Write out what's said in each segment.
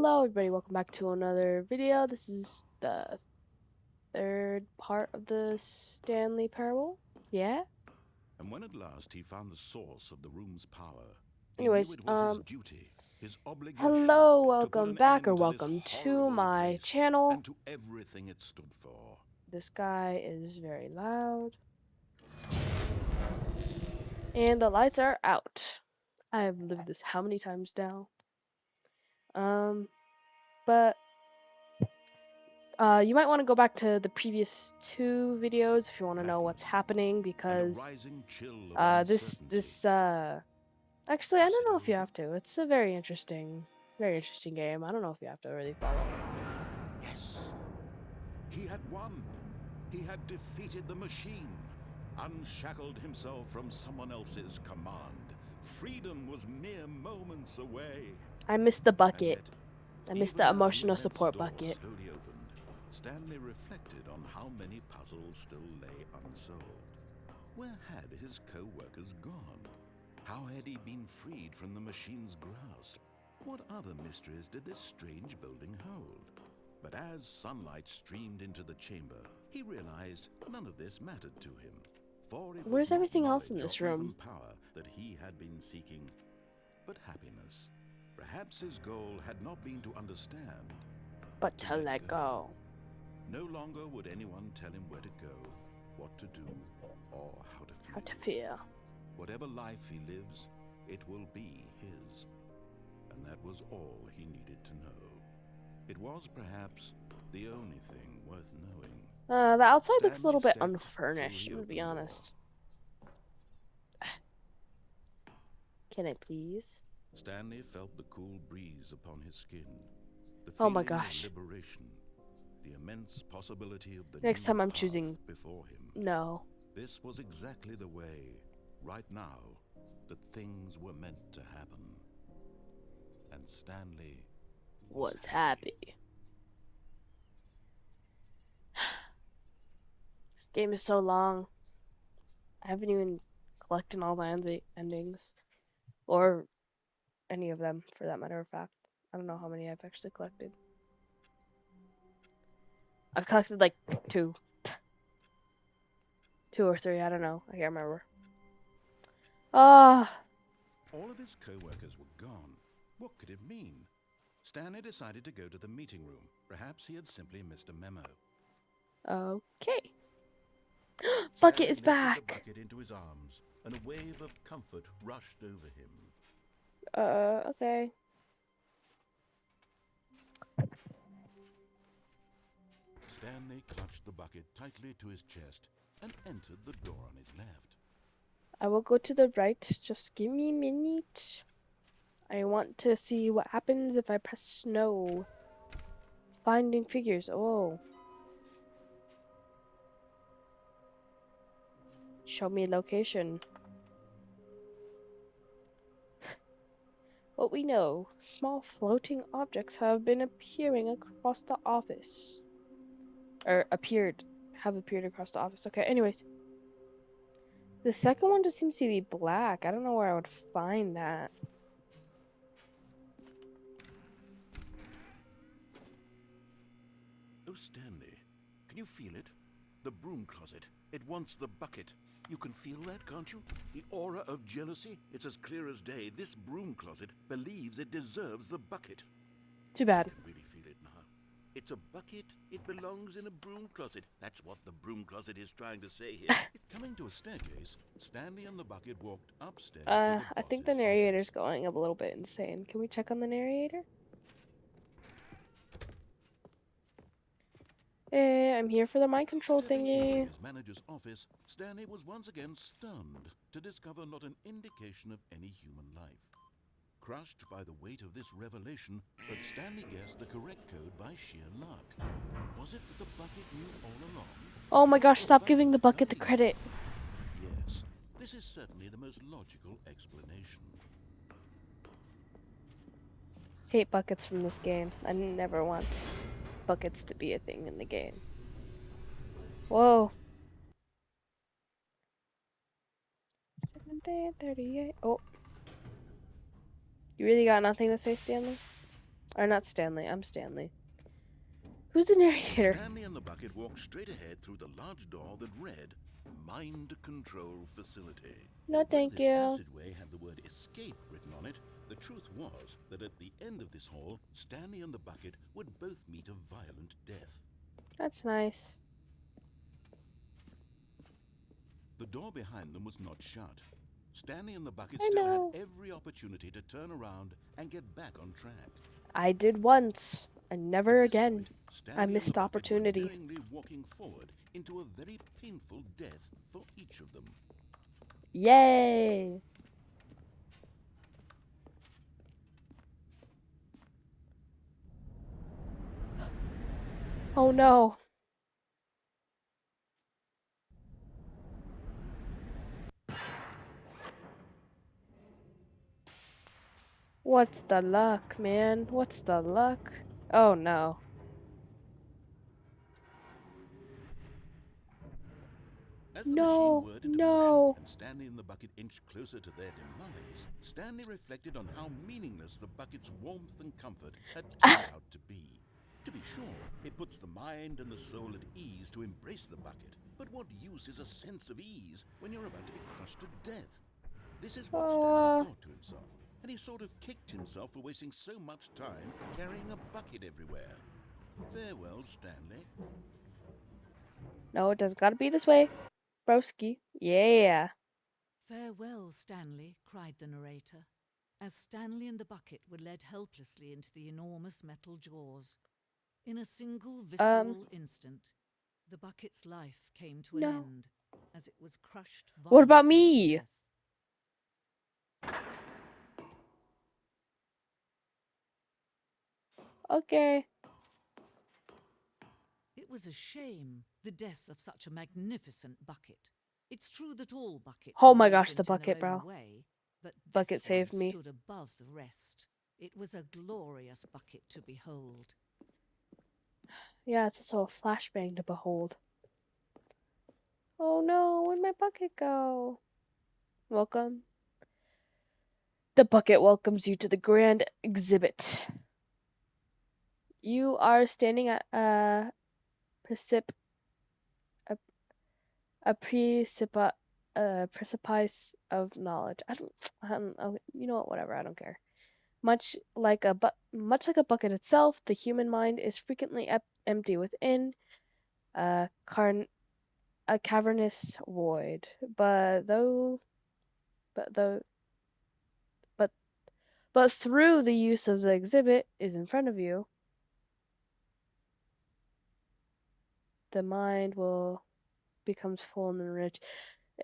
Hello everybody, welcome back to another video. This is the third part of the Stanley Parable. Yeah? And when at last he found the source of the room's power, he knew Anyways, it was his duty, his obligation, hello, to put welcome an back or end to this welcome to horrible my place channel. and to everything it stood for. This guy is very loud. And the lights are out. I've lived this how many times now? But you might want to go back to the previous two videos if you want to know what's Blackness happening and a because rising chill of this uncertainty. this actually, I Was don't it know if you over? have to. It's a very interesting game. I don't know if you have to really follow. Yes. He had won. He had defeated the machine, unshackled himself from someone else's command. Freedom was mere moments away. I missed the And bucket. yet, I missed even the as the emotional immense support door bucket. slowly opened, Stanley reflected on how many puzzles still lay unsolved. Where had his co-workers gone? How had he been freed from the machine's grasp? What other mysteries did this strange building hold? But as sunlight streamed into the chamber, he realized none of this mattered to him. For it was Where's not everything else in knowledge or this even room? power that he had been seeking, but happiness. Perhaps his goal had not been to understand, But to to let let go. go. No longer would anyone tell him where to go, what to do, or how to How to feel. feel. Whatever life he lives, it will be his. And that was all he needed to know. It was perhaps the only thing worth knowing. The outside looks a Stanley little bit stepped through unfurnished, the I'm gonna be open door. honest. Can I please? Stanley felt the cool breeze upon his skin, the Oh my feeling of gosh. liberation, the immense possibility of the Next new time I'm path choosing before him. no. This was exactly the way, right now, that things were meant to happen. And Stanley was Was happy. happy. This game is so long. I haven't even collected all the endings. Or any of them, for that matter of fact. I don't know how many I've actually collected. I've collected like two. Two or three, I don't know. I can't remember. Ah, All of his co-workers were gone. What could it mean? Stanley decided to go to the meeting room. Perhaps he had simply missed a memo. okay. Bucket Stanley is lifted the back. bucket into his arms, and a wave of comfort rushed over him. Okay. Stanley clutched the bucket tightly to his chest and entered the door on his left. I will go to the right. Just give me a minute. I want to see what happens if I press no. Finding figures. Oh. Show me location. What we know, small floating objects have been appearing across the office. Or have appeared across the office. Okay, anyways. The second one just seems to be black. I don't know where I would find that. Oh, Stanley, can you feel it? The broom closet. It wants the bucket. You can feel that, can't you? The aura of jealousy? It's as clear as day. This broom closet believes it deserves the bucket. Too I bad. can really feel it now. It's a bucket. It belongs in a broom closet. That's what the broom closet is trying to say here. Coming to a staircase, Stanley and the bucket walked upstairs to the I think the boss's narrator's office. going a little bit insane. Can we check on the narrator? I'm here for the mind control Stepping into thingy. his manager's office, Stanley was once again stunned to discover not an indication of any human life. Crushed by the weight of this revelation, but Stanley guessed the correct code by sheer luck. Was it that the bucket knew all along? Oh my Was gosh, the stop giving bucket the bucket the guiding him? credit. Yes, this is certainly the most logical explanation. Hate buckets from this game. I never want buckets to be a thing in the game. Whoa. 7:38. Oh. You really got nothing to say, Stanley? Or not Stanley, I'm Stanley. Who's the narrator? Stanley and the bucket walked straight ahead through the large door that read Mind Control Facility. No, Though thank this you. passageway had the word escape written on it, the truth was that at the end of this hall, Stanley and the bucket would both meet a violent death. That's nice. The door behind them was not shut. Stanley and the bucket I still had know. every opportunity to turn around and get back on track. I did once, and At never this again. point, I Stanley and the missed bucket were opportunity. knowingly walking forward into a very painful death for each of them. Yay! Oh no. What's the luck, man? What's the luck? Oh no. As the machine No, whirred into motion no. and Stanley and the bucket inched closer to their demise, Stanley reflected on how meaningless the bucket's warmth and comfort had turned out to be. To be sure, it puts the mind and the soul at ease to embrace the bucket, but what use is a sense of ease when you're about to be crushed to death? This is what Stanley Oh, thought to himself, and he sort of kicked himself for wasting so much time carrying a bucket everywhere. Farewell, Stanley. no, it doesn't gotta be this way. Broski. Yeah. Farewell, Stanley, cried the narrator, as Stanley and the bucket were led helplessly into the enormous metal jaws. In a single Um, visceral instant, the bucket's life came to an no. end as it was crushed What about violently to me? death. Okay. It was a shame, the death of such a magnificent bucket. It's true that all buckets Oh are my gosh, the elegant in their bucket, own bro. way, but Bucket this one saved me. stood above the rest. It was a glorious bucket to behold. Yeah, it's also a flashbang to behold. Oh no, where'd my bucket go? Welcome. The bucket welcomes you to the grand exhibit. You are standing at precip a, a precipice of knowledge. I don't oh, you know what, whatever, I don't care. Much like a bucket itself, the human mind is frequently empty within a a cavernous void. But though but but through the use of the exhibit is in front of you, the mind will becomes full and rich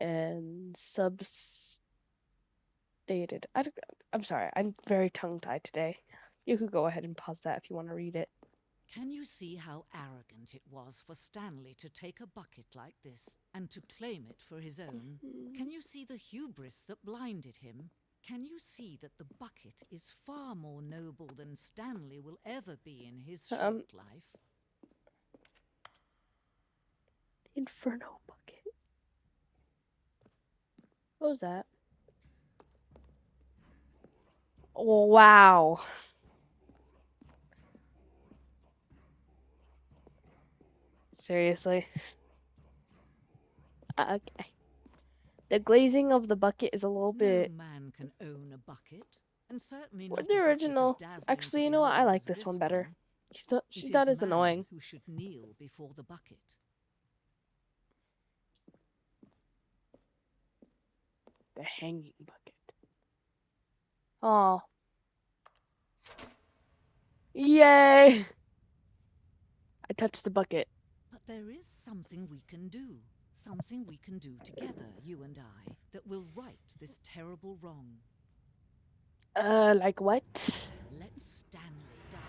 and substated. I'm sorry, I'm very tongue tied today. You could go ahead and pause that if you want to read it. Can you see how arrogant it was for Stanley to take a bucket like this and to claim it for his own? Can you see the hubris that blinded him? Can you see that the bucket is far more noble than Stanley will ever be in his Um, short life? Inferno bucket. What was that? Oh, wow. Seriously. Okay. The glazing of the bucket is a little No bit. man can own a bucket, and certainly What not the a bucket as original? dazzling to Actually, you know what? I behold like as this one this better. one. She's It not is as man annoying. who should kneel before the bucket. The hanging bucket. Oh, yay! I touched the bucket. But there is something we can do. Something we can do together, you and I, that will right this terrible wrong. Like what? Let Stanley die.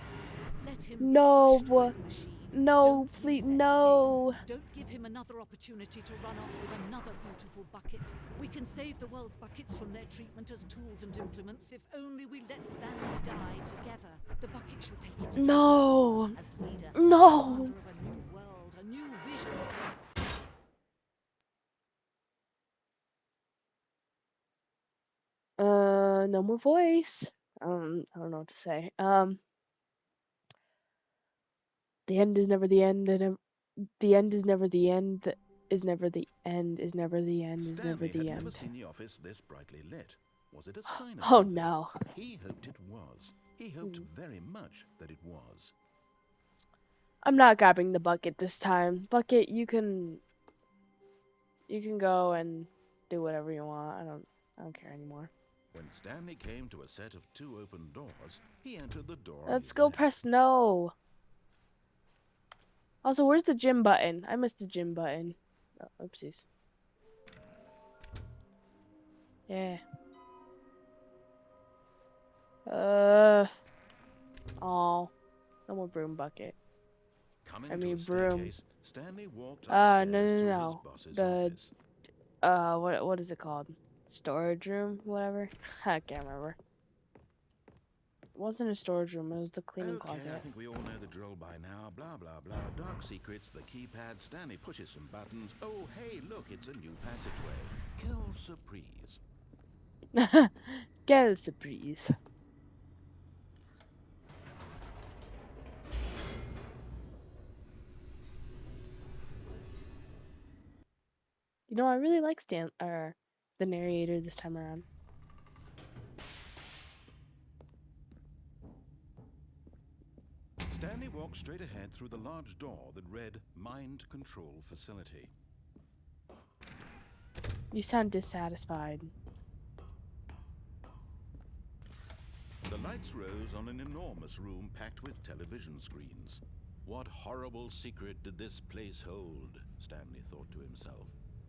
Let him be crushed by No, the machine. Don't no, please, reset the game. no. Don't give him another opportunity to run off with another beautiful bucket. We can save the world's buckets from their treatment as tools and implements if only we let Stanley die together. The bucket shall take its place No, as leader, as no. commander of a new world, a new vision. No more voice. I don't know what to say. The end is never the end, and the end is never the end. Is never the end. Is never the end. Is never Stanley had the never end. seen the office this brightly lit. Was it a sign of Oh something? no. He hoped it was. He hoped very much that it was. I'm not grabbing the bucket this time. Bucket, you can go and do whatever you want. I don't care anymore. When Stanley came to a set of 2 open doors, he entered the door on Let's his go left. press no. Also, where's the gym button? I missed the gym button. Oh, oopsies. Yeah. Oh. No more broom bucket. Coming I to mean a broom. staircase, Stanley walked No, upstairs no, to his no. boss's The office. what is it called? Storage room, whatever. I can't remember. It wasn't a storage room. It was the cleaning Okay, I closet. think we all know the drill by now. Blah, blah, blah. Dark secrets, the keypad. Stanley pushes some buttons. Oh, hey, look, it's a new passageway. Quelle surprise. Quelle surprise. You know, I really like the narrator this time around. Stanley walked straight ahead through the large door that read Mind Control Facility. You sound dissatisfied. The lights rose on an enormous room packed with television screens. What horrible secret did this place hold? Stanley thought to himself.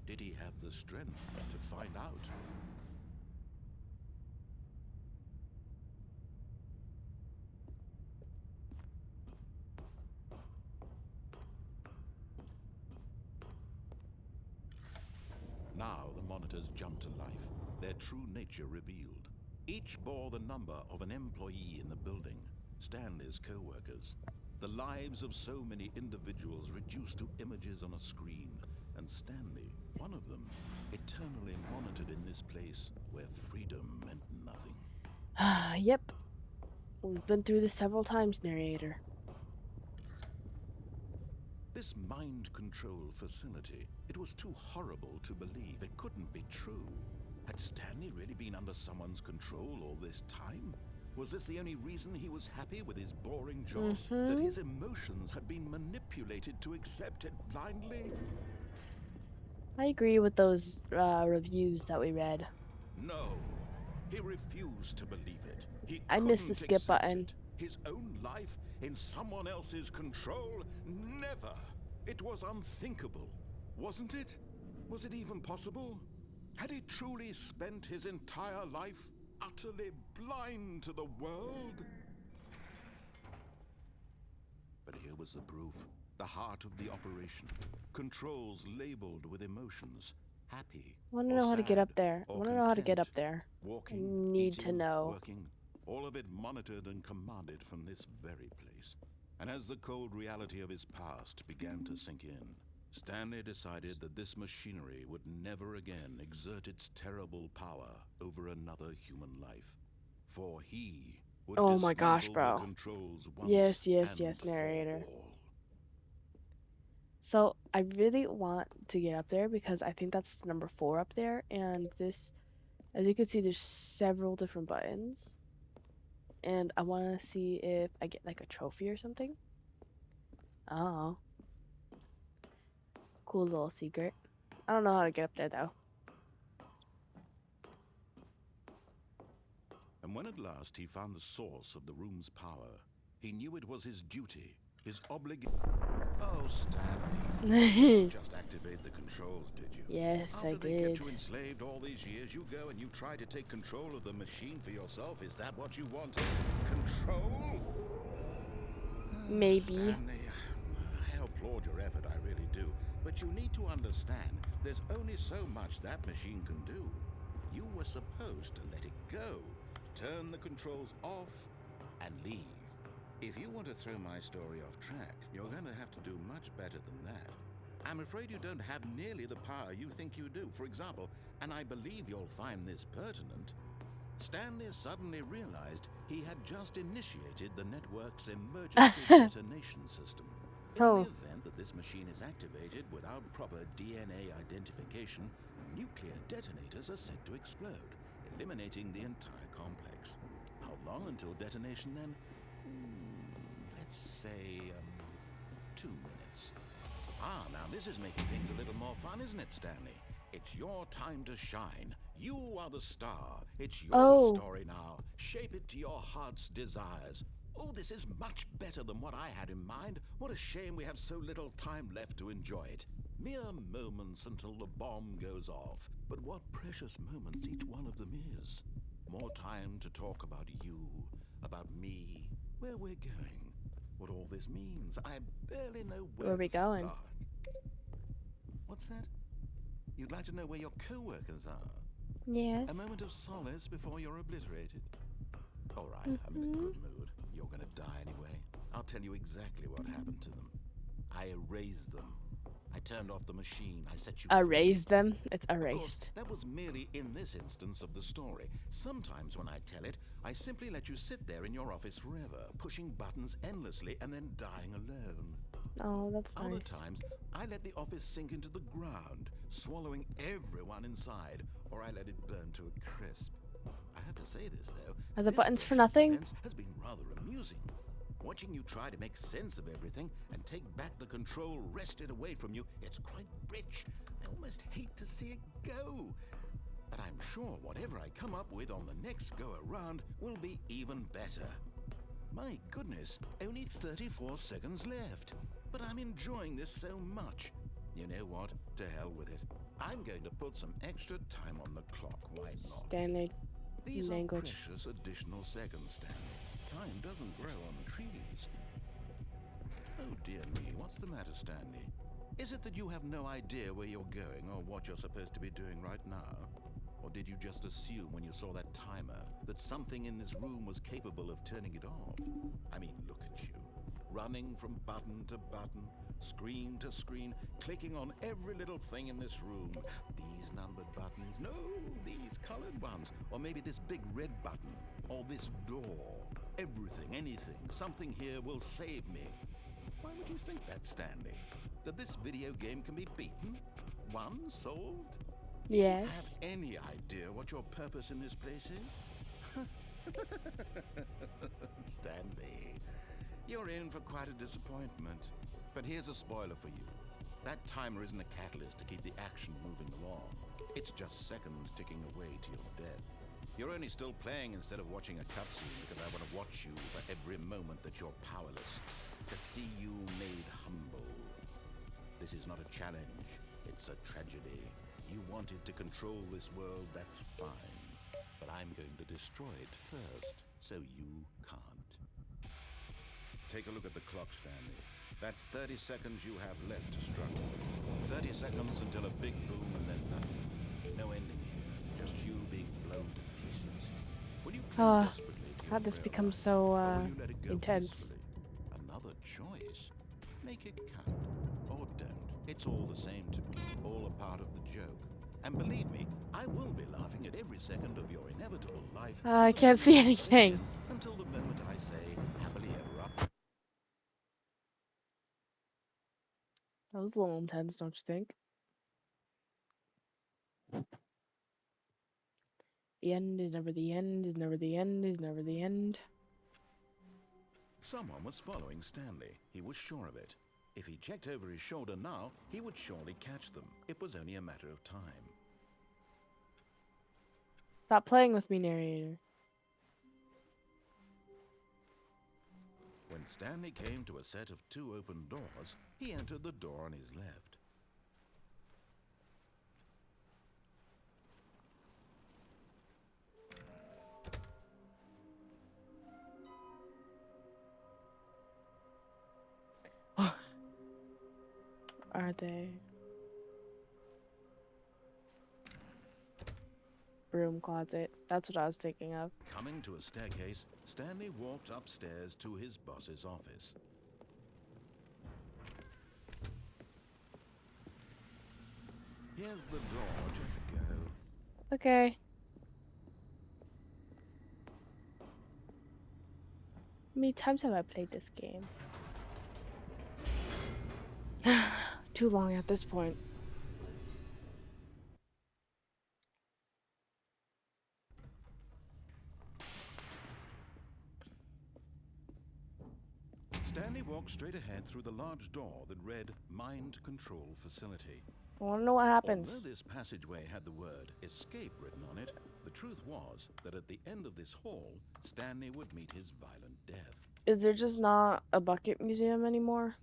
Did he have the strength to find out? Now the monitors jumped to life, their true nature revealed. Each bore the number of an employee in the building, Stanley's co-workers. The lives of so many individuals reduced to images on a screen, and Stanley, one of them, eternally monitored in this place where freedom meant nothing. Yep. We've been through this several times, narrator. This mind control facility, it was too horrible to believe. It couldn't be true. Had Stanley really been under someone's control all this time? Was this the only reason he was happy with his boring job? That his emotions had been manipulated to accept it blindly? I agree with those reviews that we read. No. He refused to believe it. He I missed the couldn't skip accept button. it. His own life in someone else's control? Never. It was unthinkable, wasn't it? Was it even possible? Had he truly spent his entire life utterly blind to the world? But here was the proof. The heart of the operation. Controls labeled with emotions. Happy. I want to or know how to get sad, up there. I or want to know how to get content. up there. Walking, I need to eating, know. working, all of it monitored and commanded from this very place. And as the cold reality of his past began to sink in, Stanley decided that this machinery would never again exert its terrible power over another human life. For he would Oh my gosh, dismantle the bro. controls once and Narrator. for all. So I really want to get up there because I think that's number 4 up there, and this, as you can see, there's several different buttons, and I want to see if I get like a trophy or something. Oh, cool little secret. I don't know how to get up there though. And when at last he found the source of the room's power, he knew it was his duty, his obligation. Oh, Stanley, you didn't just activate the controls, did you? Yes, After I they kept did. you enslaved all these years, you go and you try to take control of the machine for yourself. Is that what you wanted? Control? Maybe. Stanley, I applaud your effort, I really do. But you need to understand, there's only so much that machine can do. You were supposed to let it go. Turn the controls off and leave. If you want to throw my story off track, you're going to have to do much better than that. I'm afraid you don't have nearly the power you think you do. For example, and I believe you'll find this pertinent, Stanley suddenly realized he had just initiated the network's emergency detonation system. In Oh. the event that this machine is activated without proper DNA identification, nuclear detonators are said to explode, eliminating the entire complex. How long until detonation then? Let's say 2 minutes. Ah, now this is making things a little more fun, isn't it, Stanley? It's your time to shine. You are the star. It's your Oh. story now. Shape it to your heart's desires. Oh, this is much better than what I had in mind. What a shame we have so little time left to enjoy it. Mere moments until the bomb goes off. But what precious moments each one of them is. More time to talk about you, about me, where we're going, what all this means. I barely know Where are we to going? start. What's that? You'd like to know where your co-workers are? Yes. A moment of solace before you're obliterated? All right, I'm in a good mood. You're gonna die anyway. I'll tell you exactly what happened to them. I erased them. I turned off the machine. I set you free. Erase them. It's Of course, erased. that was merely in this instance of the story. Sometimes when I tell it, I simply let you sit there in your office forever, pushing buttons endlessly and then dying alone. Oh, that's Other nice. times, I let the office sink into the ground, swallowing everyone inside, or I let it burn to a crisp. I have to say this, though. Are the This buttons for version of nothing? events has been rather amusing. Watching you try to make sense of everything and take back the control wrested away from you, it's quite rich. I almost hate to see it go. But I'm sure whatever I come up with on the next go-around will be even better. My goodness, only 34 seconds left. But I'm enjoying this so much. You know what? To hell with it. I'm going to put some extra time on the clock, why not? Standard These language. are precious additional seconds, Stanley. Time doesn't grow on trees. Oh dear me, what's the matter, Stanley? Is it that you have no idea where you're going or what you're supposed to be doing right now? Or did you just assume when you saw that timer that something in this room was capable of turning it off? I mean, look at you. Running from button to button, screen to screen, clicking on every little thing in this room. These numbered buttons, no, these colored ones. Or maybe this big red button, or this door. Everything, anything, something here will save me. Why would you think that, Stanley? That this video game can be beaten? Won? Solved? Do you have Yes. any idea what your purpose in this place is? Stanley, you're in for quite a disappointment. But here's a spoiler for you. That timer isn't a catalyst to keep the action moving along. It's just seconds ticking away to your death. You're only still playing instead of watching a cutscene because I want to watch you for every moment that you're powerless. To see you made humble. This is not a challenge, it's a tragedy. You wanted to control this world, that's fine. But I'm going to destroy it first, so you can't. Take a look at the clock, Stanley. That's 30 seconds you have left to struggle. 30 seconds until a big boom and then nothing. No ending here, just you being blown to pieces. Will you cling desperately to your How'd this frail become life, so or will you let it go intense? peacefully? Another choice. Make it count, or don't. It's all the same to me, all a part of the joke. And believe me, I will be laughing at every second of your inevitable life. I can't see anything. Until the moment I say, happily ever after. That was a little intense, don't you think? The end is never the end, is never the end, is never the end. Someone was following Stanley. He was sure of it. If he checked over his shoulder now, he would surely catch them. It was only a matter of time. Stop playing with me, narrator. When Stanley came to a set of 2 open doors, he entered the door on his left. Are they? Broom closet. That's what I was thinking of. Coming to a staircase, Stanley walked upstairs to his boss's office. Here's the door, just go. Okay. How many times have I played this game? too long at this point. Stanley walked straight ahead through the large door that read Mind Control Facility. I want to know what happens. Although this passageway had the word escape written on it, the truth was that at the end of this hall, Stanley would meet his violent death. Is there just not a bucket museum anymore?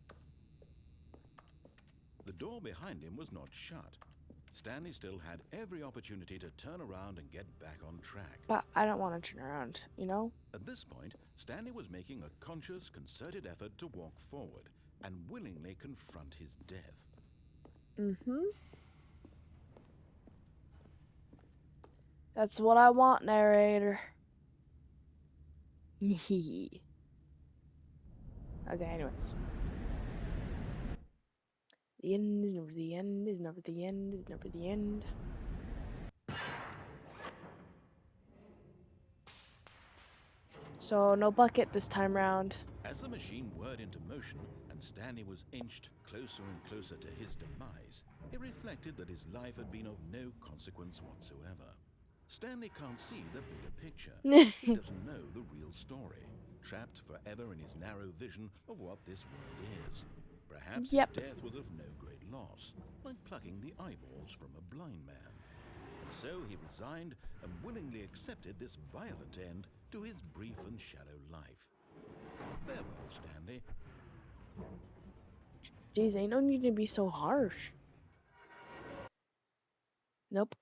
The door behind him was not shut. Stanley still had every opportunity to turn around and get back on track. But I don't want to turn around, you know? At this point, Stanley was making a conscious, concerted effort to walk forward and willingly confront his death. Mm-hmm. That's what I want, narrator. Okay, anyways. The end is never the end, is never the end, is never the end. So, no bucket this time round. As the machine whirred into motion and Stanley was inched closer and closer to his demise, it reflected that his life had been of no consequence whatsoever. Stanley can't see the bigger picture. He doesn't know the real story, trapped forever in his narrow vision of what this world is. Perhaps his death was of no great loss, like plucking the eyeballs from a blind man. And so he resigned and willingly accepted this violent end to his brief and shallow life. Farewell, Stanley. Jeez, ain't no need to be so harsh. Nope.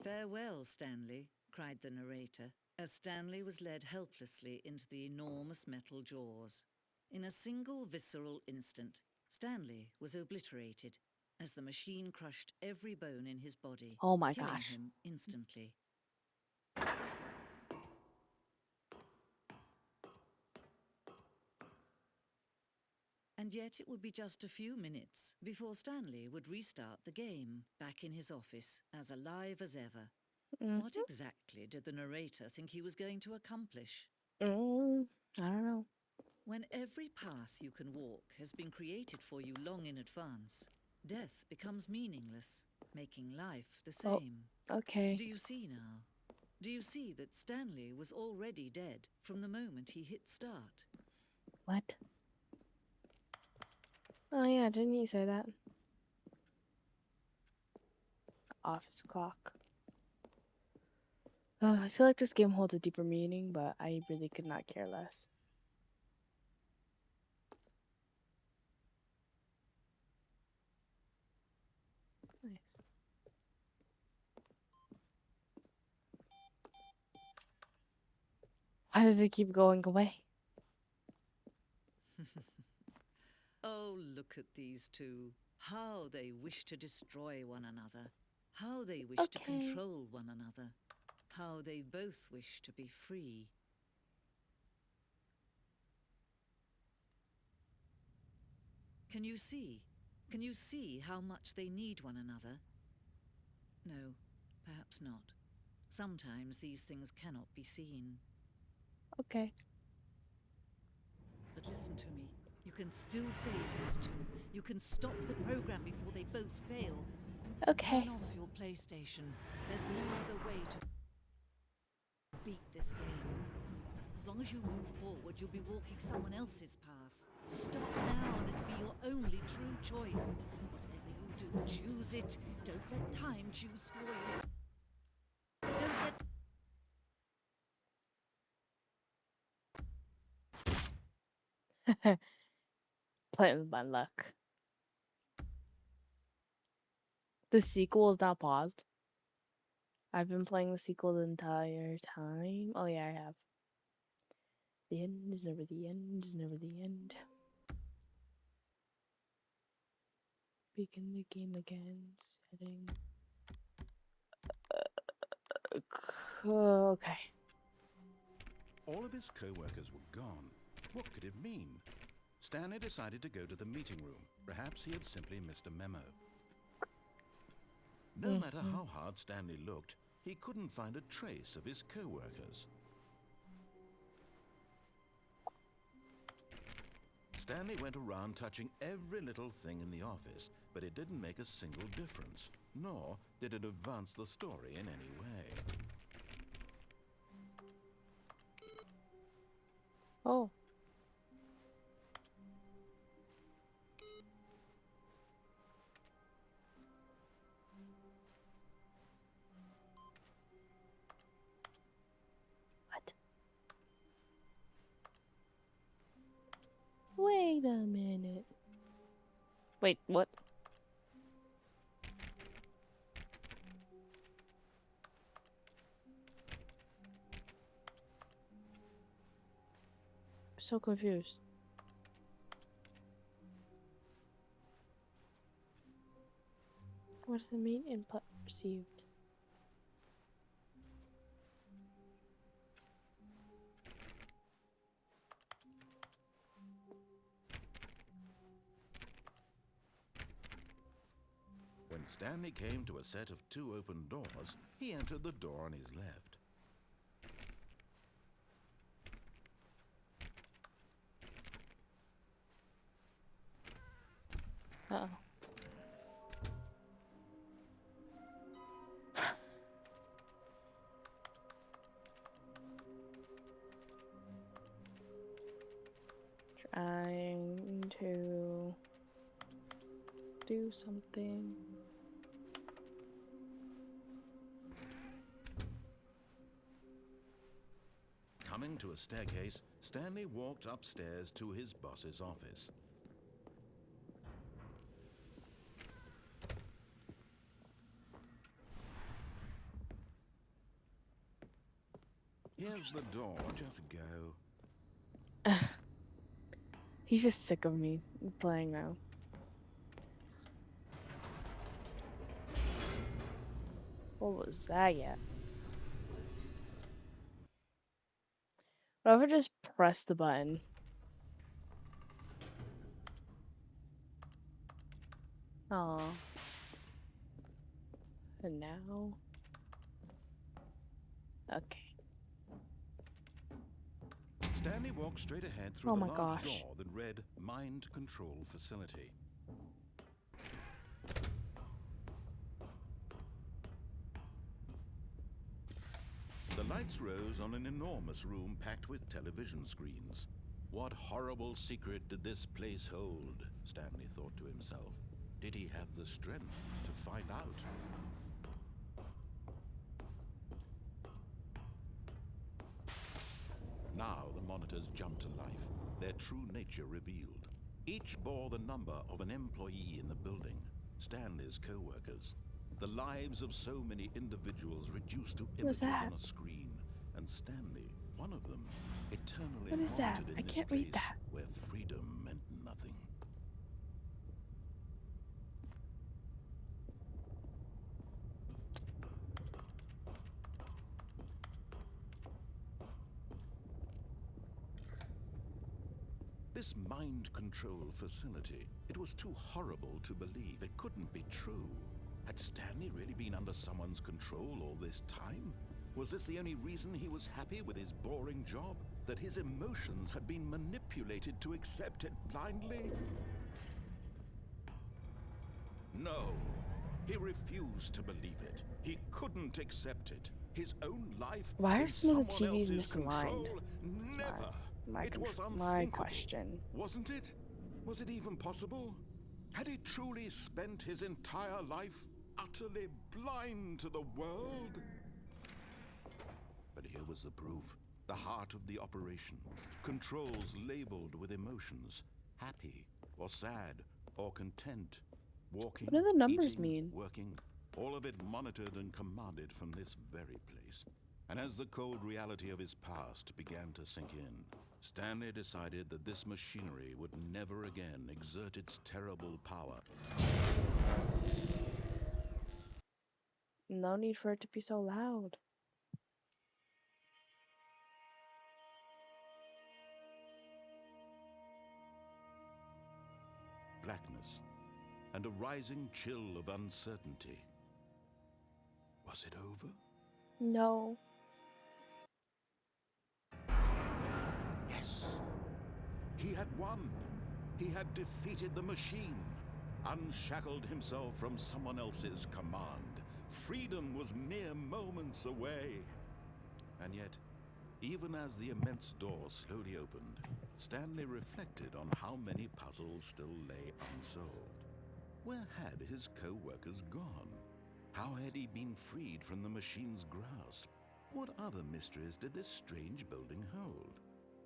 Farewell, Stanley, cried the narrator, as Stanley was led helplessly into the enormous metal jaws. In a single visceral instant, Stanley was obliterated as the machine crushed every bone in his body, Oh my killing gosh. him instantly. And yet it would be just a few minutes before Stanley would restart the game, back in his office, as alive as ever. What exactly did the narrator think he was going to accomplish? I don't know. When every path you can walk has been created for you long in advance, death becomes meaningless, making life the same. Okay. Do you see now? Do you see that Stanley was already dead from the moment he hit start? What? Oh yeah, didn't you say that? Office clock. I feel like this game holds a deeper meaning, but I really could not care less. Nice. Why does it keep going away? Oh, look at these two. How they wish to destroy one another. How they wish to control one another. How they both wish to be free. Can you see? Can you see how much they need one another? No, perhaps not. Sometimes these things cannot be seen. Okay. But listen to me. You can still save those two. You can stop the program before they both fail. Okay. Turn off your PlayStation. There's no other way to beat this game. As long as you move forward, you'll be walking someone else's path. Stop now and it'll be your only true choice. Whatever you do, choose it. Don't let time choose for you. Don't let... Playing with my luck. The sequel is not paused. I've been playing the sequel the entire time. Oh yeah, I have. The end is never the end, is never the end. Begin the game again. Setting. Okay. All of his co-workers were gone. What could it mean? Stanley decided to go to the meeting room. Perhaps he had simply missed a memo. No matter how hard Stanley looked, he couldn't find a trace of his co-workers. Stanley went around touching every little thing in the office, but it didn't make a single difference, nor did it advance the story in any way. Oh. What? Wait a minute. Wait, what? I'm so confused. What is the main input received? When Stanley came to a set of 2 open doors, he entered the door on his left. Uh-oh. Trying to do something. Coming to a staircase, Stanley walked upstairs to his boss's office. Here's the door, just go. He's just sick of me playing now. What was that yet? What if I just press the button? Aw. And now? Okay. Stanley walked straight ahead through Oh the my large gosh. door that read Mind Control Facility. The lights rose on an enormous room packed with television screens. What horrible secret did this place hold? Stanley thought to himself. Did he have the strength to find out? Now the monitors jumped to life, their true nature revealed. Each bore the number of an employee in the building, Stanley's co-workers. The lives of so many individuals reduced to What was images that? on a screen, and Stanley, one of them, eternally What is that? monitored I in this can't place read that. where freedom meant nothing. This mind control facility, it was too horrible to believe. It couldn't be true. Had Stanley really been under someone's control all this time? Was this the only reason he was happy with his boring job? That his emotions had been manipulated to accept it blindly? No, he refused to believe it. He couldn't accept it. His own life Why are in some of the someone TVs else's misaligned? control? That's Never. It was my unthinkable, question. wasn't it? Was it even possible? Had he truly spent his entire life utterly blind to the world? But here was the proof. The heart of the operation. Controls labeled with emotions. Happy, or sad, or content. Walking, What do the numbers eating, mean? working. All of it monitored and commanded from this very place. And as the cold reality of his past began to sink in, Stanley decided that this machinery would never again exert its terrible power. No need for it to be so loud. Blackness, and a rising chill of uncertainty. Was it over? No. Yes. He had won. He had defeated the machine, unshackled himself from someone else's command. Freedom was mere moments away. And yet, even as the immense door slowly opened, Stanley reflected on how many puzzles still lay unsolved. Where had his co-workers gone? How had he been freed from the machine's grasp? What other mysteries did this strange building hold?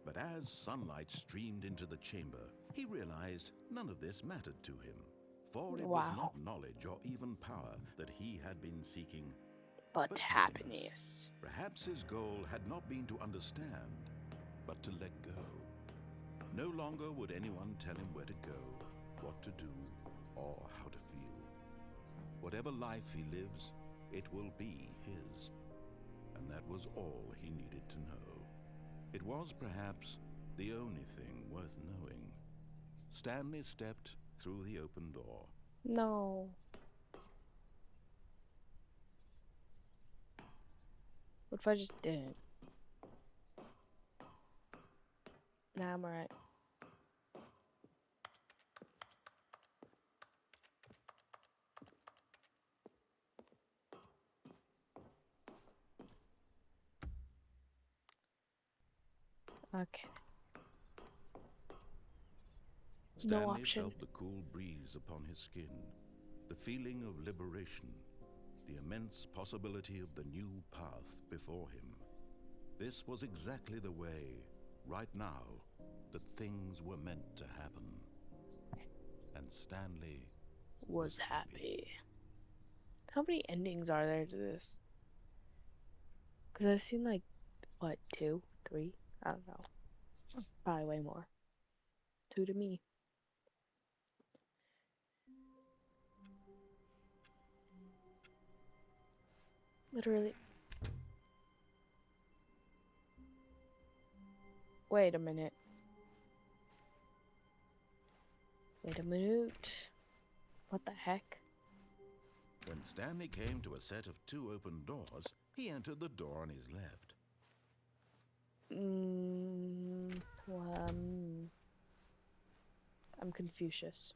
But as sunlight streamed into the chamber, he realized none of this mattered to him. For it was not knowledge or even power that he had been seeking, But happiness. happiness. Perhaps his goal had not been to understand, but to let go. No longer would anyone tell him where to go, what to do, or how to feel. Whatever life he lives, it will be his. And that was all he needed to know. It was perhaps the only thing worth knowing. Stanley stepped through the open door. No. What if I just didn't? Nah, I'm alright. Okay. No Stanley option. felt the cool breeze upon his skin, the feeling of liberation, the immense possibility of the new path before him. This was exactly the way, right now, that things were meant to happen. And Stanley Was happy. How many endings are there to this? Because I've seen like, what, 2, 3? I don't know. Probably way more. 2 to me. Literally. Wait a minute. Wait a minute. What the heck? When Stanley came to a set of 2 open doors, he entered the door on his left. Well, I'm Confucius.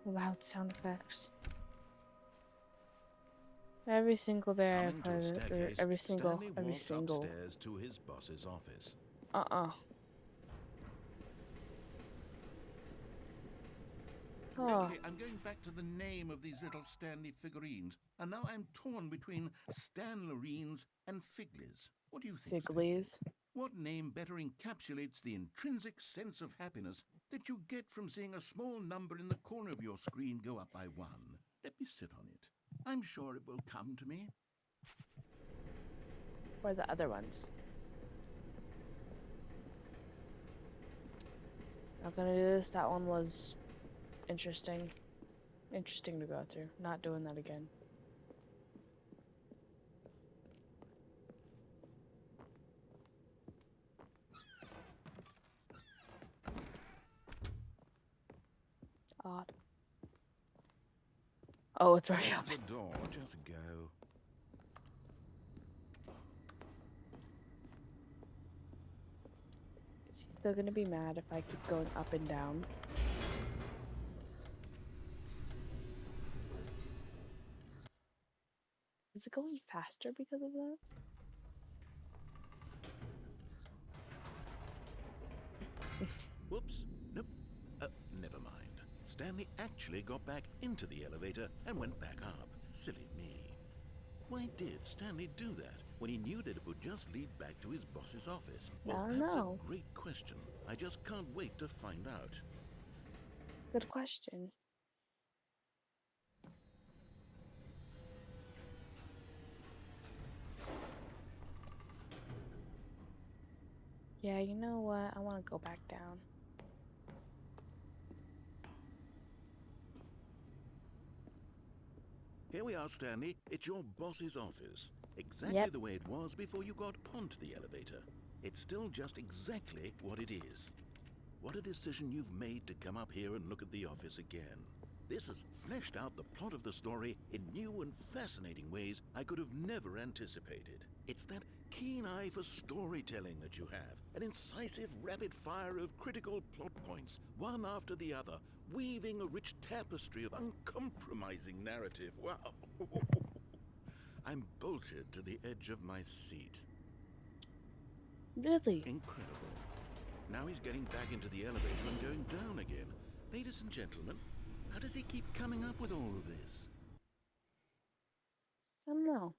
Loud sound effects. Every single day I Coming to play a it, or staircase, every Stanley single. walked upstairs to his boss's office. Oh. Okay, I'm going back to the name of these little Stanley figurines, and now I'm torn between Stanlerines and Figlies. What do you think, Stanley? Figlies. What name better encapsulates the intrinsic sense of happiness that you get from seeing a small number in the corner of your screen go up by 1? Let me sit on it. I'm sure it will come to me. Where are the other ones? Not gonna do this. That one was interesting. Interesting to go through. Not doing that again. Odd. Oh, it's already There's open. the door. Just go. Is he still gonna be mad if I keep going up and down? Is it going faster because of that? Whoops. Nope. Never mind. Stanley actually got back into the elevator and went back up. Silly me. Why did Stanley do that when he knew that it would just lead back to his boss's office? Well, I don't that's know. a great question. I just can't wait to find out. Good question. Yeah, you know what? I want to go back down. Here we are, Stanley. It's your boss's office. Exactly Yep. the way it was before you got onto the elevator. It's still just exactly what it is. What a decision you've made to come up here and look at the office again. This has fleshed out the plot of the story in new and fascinating ways I could have never anticipated. It's that keen eye for storytelling that you have. An incisive rapid fire of critical plot points, one after the other, weaving a rich tapestry of uncompromising narrative. Wow. I'm bolted to the edge of my seat. Really? Incredible. Now he's getting back into the elevator and going down again. Ladies and gentlemen, how does he keep coming up with all of this? I don't know.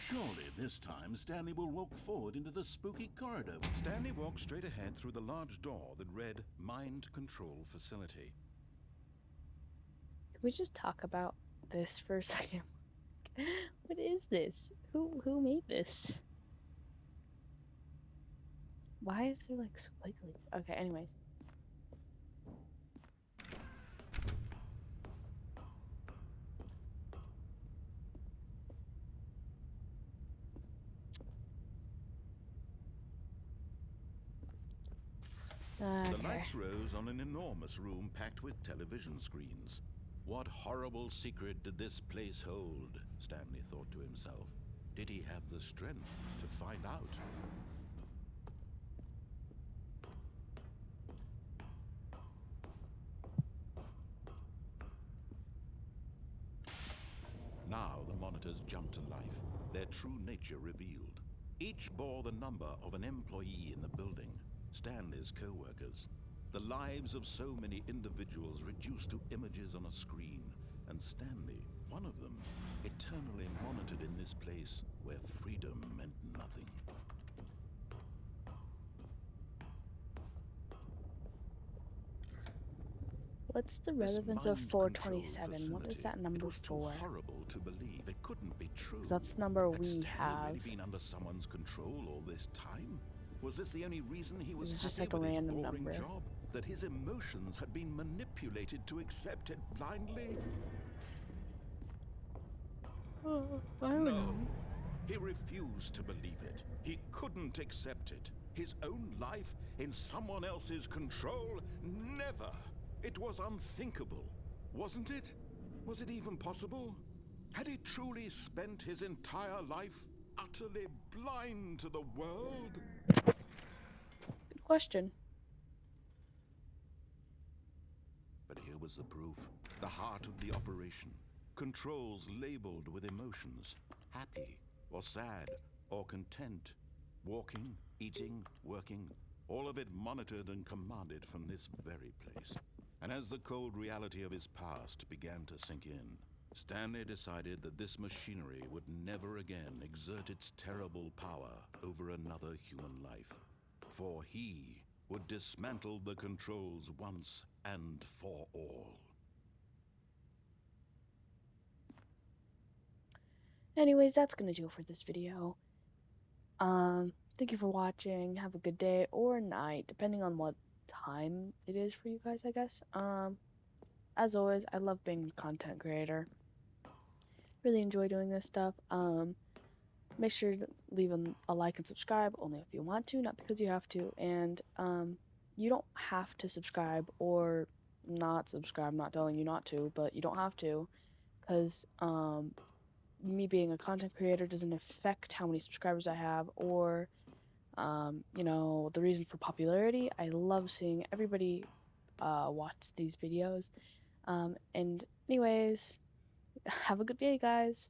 Surely this time Stanley will walk forward into the spooky corridor. Stanley walked straight ahead through the large door that read Mind Control Facility. Can we just talk about this for a second? What is this? Who made this? Why is there like squigglies? Okay, anyways. The Okay. lights rose on an enormous room packed with television screens. What horrible secret did this place hold? Stanley thought to himself. Did he have the strength to find out? Now the monitors jumped to life, their true nature revealed. Each bore the number of an employee in the building, Stanley's co-workers. The lives of so many individuals reduced to images on a screen, and Stanley, one of them, eternally monitored in this place where freedom meant nothing. What's the This relevance of mind control 427? What is facility, that number it was too for? horrible to believe. It couldn't be true. 'Cause that's the number Had we Stanley have. really been under someone's control all this time? Was this the only reason he was This is just happy like a with his random boring number. job? That his emotions had been manipulated to accept it blindly? Oh, I don't know. He refused to believe it. He couldn't accept it. His own life in someone else's control? Never! It was unthinkable. Wasn't it? Was it even possible? Had he truly spent his entire life utterly blind to the world? Good question. But here was the proof. The heart of the operation. Controls labeled with emotions. Happy, or sad, or content. Walking, eating, working. All of it monitored and commanded from this very place. And as the cold reality of his past began to sink in, Stanley decided that this machinery would never again exert its terrible power over another human life. For he would dismantle the controls once and for all. Anyways, that's gonna do it for this video. Thank you for watching. Have a good day or night, depending on what time it is for you guys, I guess. As always, I love being a content creator. Really enjoy doing this stuff. Make sure to leave a like and subscribe only if you want to, not because you have to. And you don't have to subscribe or not subscribe. I'm not telling you not to, but you don't have to, because me being a content creator doesn't affect how many subscribers I have or you know, the reason for popularity. I love seeing everybody watch these videos. And anyways, have a good day, guys.